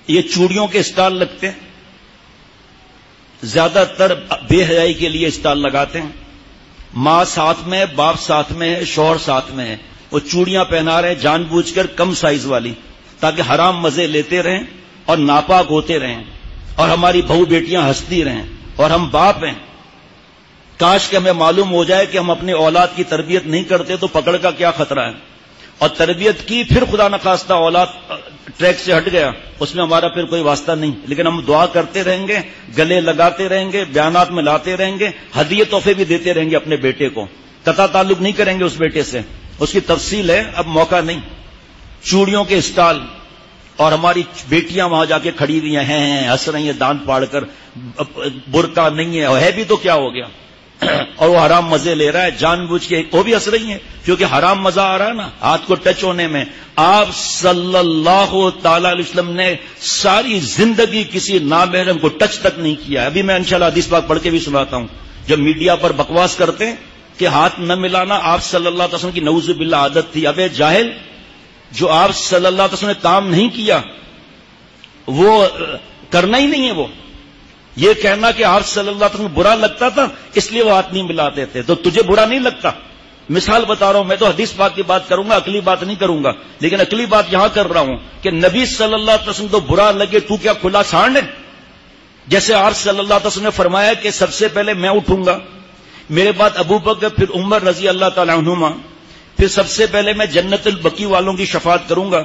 یہ چوڑیوں کے اسٹال لگتے ہیں، زیادہ تر بے حیائی کے لیے اسٹال لگاتے ہیں. ماں ساتھ میں ہے، باپ ساتھ میں ہے، شوہر ساتھ میں ہے، وہ چوڑیاں پہنا رہے ہیں جان بوجھ کر کم سائز والی، تاکہ حرام مزے لیتے رہیں اور ناپاک ہوتے رہیں اور ہماری بہو بیٹیاں ہنستی رہیں. اور ہم باپ ہیں، کاش کہ ہمیں معلوم ہو جائے کہ ہم اپنے اولاد کی تربیت نہیں کرتے تو پکڑ کا کیا خطرہ ہے، اور تربیت کی پھر خدا نخواستہ اولاد ٹریک سے ہٹ گیا، اس میں ہمارا پھر کوئی واسطہ نہیں. لیکن ہم دعا کرتے رہیں گے، گلے لگاتے رہیں گے، بیانات میں لاتے رہیں گے، ہدیے تحفے بھی دیتے رہیں گے اپنے بیٹے کو، قطع تعلق نہیں کریں گے اس بیٹے سے. اس کی تفصیل ہے، اب موقع نہیں. چوڑیوں کے اسٹال، اور ہماری بیٹیاں وہاں جا کے کھڑی ہوئی ہیں، ہنس رہی ہیں دانت پاڑ کر، برقع نہیں ہے بھی تو کیا ہو گیا، اور وہ حرام مزے لے رہا ہے جان بوجھ کے. وہ بھی ہنس رہی ہیں کیونکہ حرام مزہ آ رہا ہے نا ہاتھ کو ٹچ ہونے میں. آپ صلی اللہ تعالی علیہ وسلم نے ساری زندگی کسی نامحرم کو ٹچ تک نہیں کیا. ابھی میں انشاءاللہ حدیث پاک پڑھ کے بھی سناتا ہوں. جب میڈیا پر بکواس کرتے ہیں کہ ہاتھ نہ ملانا آپ صلی اللہ علیہ وسلم کی نعوذ باللہ عادت تھی، ابے جاہل، جو آپ صلی اللہ علیہ وسلم نے کام نہیں کیا وہ کرنا ہی نہیں ہے. وہ یہ کہنا کہ آپ صلی اللہ علیہ وسلم برا لگتا تھا اس لیے وہ ہاتھ نہیں ملاتے تھے، تو تجھے برا نہیں لگتا. مثال بتا رہا ہوں، میں تو حدیث پاک کی بات کروں گا، عقلی بات نہیں کروں گا، لیکن عقلی بات یہاں کر رہا ہوں کہ نبی صلی اللہ علیہ وسلم تو برا لگے تو کیا کھلا سانڈ ہے؟ جیسے آپ صلی اللہ علیہ وسلم نے فرمایا کہ سب سے پہلے میں اٹھوں گا، میرے بعد ابو بکر، پھر عمر رضی اللہ تعالی عنہما، پھر سب سے پہلے میں جنت البقیع والوں کی شفاعت کروں گا،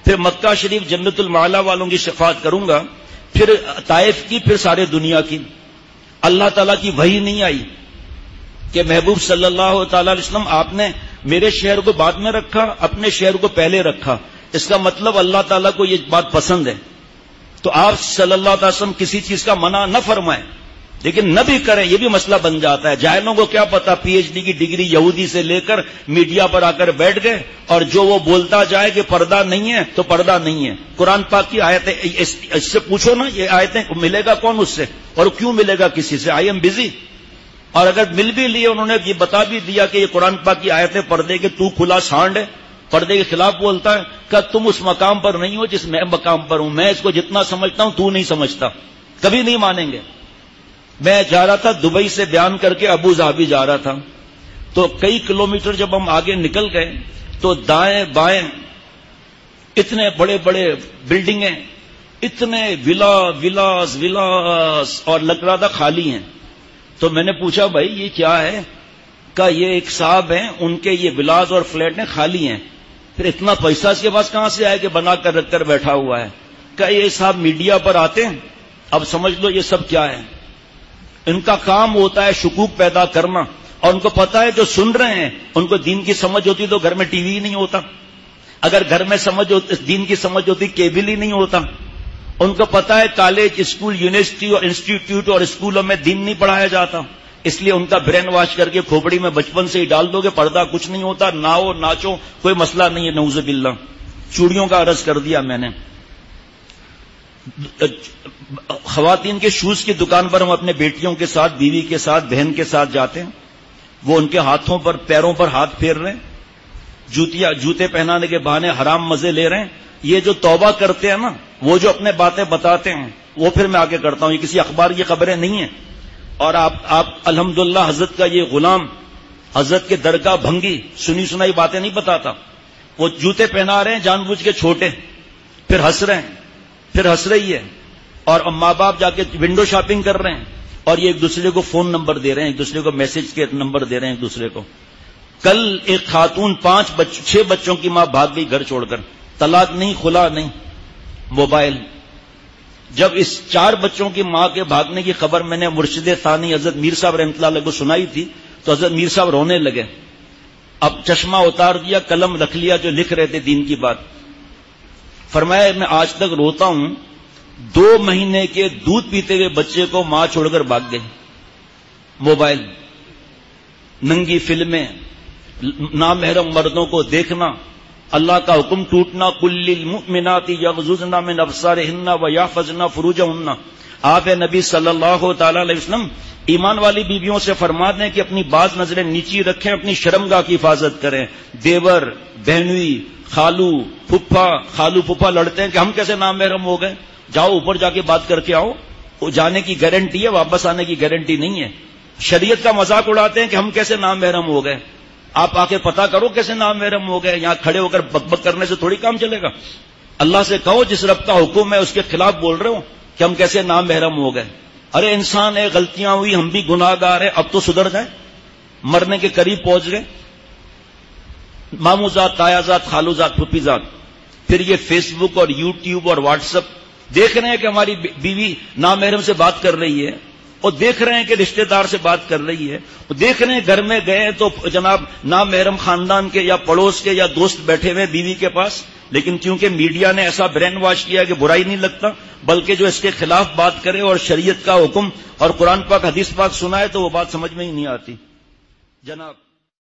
پھر مکہ شریف جنت المعلا والوں کی شفاعت کروں گا، پھر طائف کی، پھر سارے دنیا کی. اللہ تعالیٰ کی وحی نہیں آئی کہ محبوب صلی اللہ تعالی علیہ وسلم آپ نے میرے شہر کو بعد میں رکھا، اپنے شہر کو پہلے رکھا. اس کا مطلب اللہ تعالیٰ کو یہ بات پسند ہے. تو آپ صلی اللہ علیہ وسلم کسی چیز کا منع نہ فرمائیں، لیکن نہ بھی کریں، یہ بھی مسئلہ بن جاتا ہے. جاہلوں کو کیا پتا، پی ایچ ڈی کی ڈگری یہودی سے لے کر میڈیا پر آ کر بیٹھ گئے، اور جو وہ بولتا جائے کہ پردہ نہیں ہے تو پردہ نہیں ہے. قرآن پاک کی آیتیں اس سے پوچھو نا، یہ آیتیں ملے گا کون اس سے، اور کیوں ملے گا کسی سے؟ I am busy. اور اگر مل بھی لیے، انہوں نے یہ بتا بھی دیا کہ یہ قرآن پاک کی آیتیں پردے کے تو کھلا سانڈ ہے، پردے کے خلاف بولتا ہے، کہ تم اس مقام پر نہیں ہو جس میں مقام پر ہوں، میں اس کو جتنا سمجھتا ہوں تو نہیں سمجھتا. کبھی نہیں مانیں گے. میں جا رہا تھا دبئی سے بیان کر کے ابو ظہبی جا رہا تھا، تو کئی کلومیٹر جب ہم آگے نکل گئے تو دائیں بائیں اتنے بڑے بڑے بلڈنگیں، اتنے ولاس اور لگ رہا تھا خالی ہیں. تو میں نے پوچھا بھائی یہ کیا ہے؟ کہ یہ ایک صاحب ہیں، ان کے یہ ولاس اور فلیٹ ہیں خالی ہیں. پھر اتنا پیسہ اس کے پاس کہاں سے آیا کہ بنا کر رکھ کر بیٹھا ہوا ہے؟ کہ یہ صاحب میڈیا پر آتے ہیں، اب سمجھ لو یہ سب کیا ہے. ان کا کام ہوتا ہے شکوک پیدا کرنا، اور ان کو پتا ہے جو سن رہے ہیں ان کو دین کی سمجھ ہوتی تو گھر میں ٹی وی ہی نہیں ہوتا، اگر گھر میں دین کی سمجھ ہوتی کیبل ہی نہیں ہوتا. ان کو پتا ہے کالج، اسکول، یونیورسٹی اور انسٹیٹیوٹ اور اسکولوں میں دین نہیں پڑھایا جاتا، اس لیے ان کا برین واش کر کے کھوپڑی میں بچپن سے ہی ڈال دو گے، پردہ کچھ نہیں ہوتا، ناؤ ناچو کوئی مسئلہ نہیں ہے. نعوذ باللہ. چوڑیوں کا عرض کر دیا میں نے. خواتین کے شوز کی دکان پر ہم اپنے بیٹیوں کے ساتھ، بیوی کے ساتھ، بہن کے ساتھ جاتے ہیں، وہ ان کے ہاتھوں پر، پیروں پر ہاتھ پھیر رہے ہیں، جوتے پہنانے کے بہانے حرام مزے لے رہے ہیں. یہ جو توبہ کرتے ہیں نا، وہ جو اپنے باتیں بتاتے ہیں، وہ پھر میں آگے کرتا ہوں، یہ کسی اخبار کی خبریں نہیں ہیں. اور آپ الحمدللہ حضرت کا یہ غلام، حضرت کے درگاہ بھنگی، سنی سنائی باتیں نہیں بتاتا. وہ جوتے پہنا رہے ہیں جان بوجھ کے چھوٹے، پھر ہنس رہے ہیں، پھر ہنس رہی ہے، اور ماں باپ جا کے ونڈو شاپنگ کر رہے ہیں، اور یہ ایک دوسرے کو فون نمبر دے رہے ہیں، ایک دوسرے کو میسج کے نمبر دے رہے ہیں ایک دوسرے کو. کل ایک خاتون 6 بچوں کی ماں بھاگ گئی گھر چھوڑ کر، طلاق نہیں، خلا نہیں، موبائل. جب اس 4 بچوں کی ماں کے بھاگنے کی خبر میں نے مرشد ثانی حضرت میر صاحب رحمۃ اللہ علیہ کو سنائی تھی تو حضرت میر صاحب رونے لگے. اب چشمہ اتار دیا، قلم رکھ لیا جو لکھ رہے تھے دین کی بات. فرمایا میں آج تک روتا ہوں، 2 مہینے کے دودھ پیتے ہوئے بچے کو ماں چھوڑ کر بھاگ گئی. موبائل، ننگی فلمیں، نامحرم مردوں کو دیکھنا، اللہ کا حکم ٹوٹنا، قل للمؤمنات یغضضن من ابصارهن ویحفظن فروجهن. آپ نبی صلی اللہ تعالی علیہ وسلم ایمان والی بیویوں سے فرما دیں کہ اپنی بعض نظریں نیچی رکھیں، اپنی شرمگاہ کی حفاظت کریں. دیور، بہنوئی، خالو پھپھا لڑتے ہیں کہ ہم کیسے نامحرم ہو گئے. جاؤ اوپر جا کے بات کر کے آؤ. وہ جانے کی گارنٹی ہے، واپس آنے کی گارنٹی نہیں ہے. شریعت کا مذاق اڑاتے ہیں کہ ہم کیسے نامحرم ہو گئے. آپ آ کے پتا کرو کیسے نامحرم ہو گئے. یہاں کھڑے ہو کر بک بک کرنے سے تھوڑی کام چلے گا. اللہ سے کہو جس رب کا حکم ہے اس کے خلاف بول رہے ہو کہ ہم کیسے نامحرم ہو گئے. ارے انسان ہے، غلطیاں ہوئی، ہم بھی گناہگار ہیں، اب تو سدھر جائیں. مرنے کے قریب پہنچ گئے. ماموں ذات، تایا ذات، خالو ذات، پھپھی ذات. پھر یہ فیس بک اور یوٹیوب اور واٹس ایپ دیکھ رہے ہیں کہ ہماری بیوی نامحرم سے بات کر رہی ہے، اور دیکھ رہے ہیں کہ رشتہ دار سے بات کر رہی ہے، اور دیکھ رہے ہیں گھر میں گئے تو جناب نامحرم خاندان کے یا پڑوس کے یا دوست بیٹھے ہوئے بیوی کے پاس. لیکن کیونکہ میڈیا نے ایسا برین واش کیا کہ برائی نہیں لگتا، بلکہ جو اس کے خلاف بات کرے اور شریعت کا حکم اور قرآن پاک حدیث پاک سنائے تو وہ بات سمجھ میں ہی نہیں آتی. جناب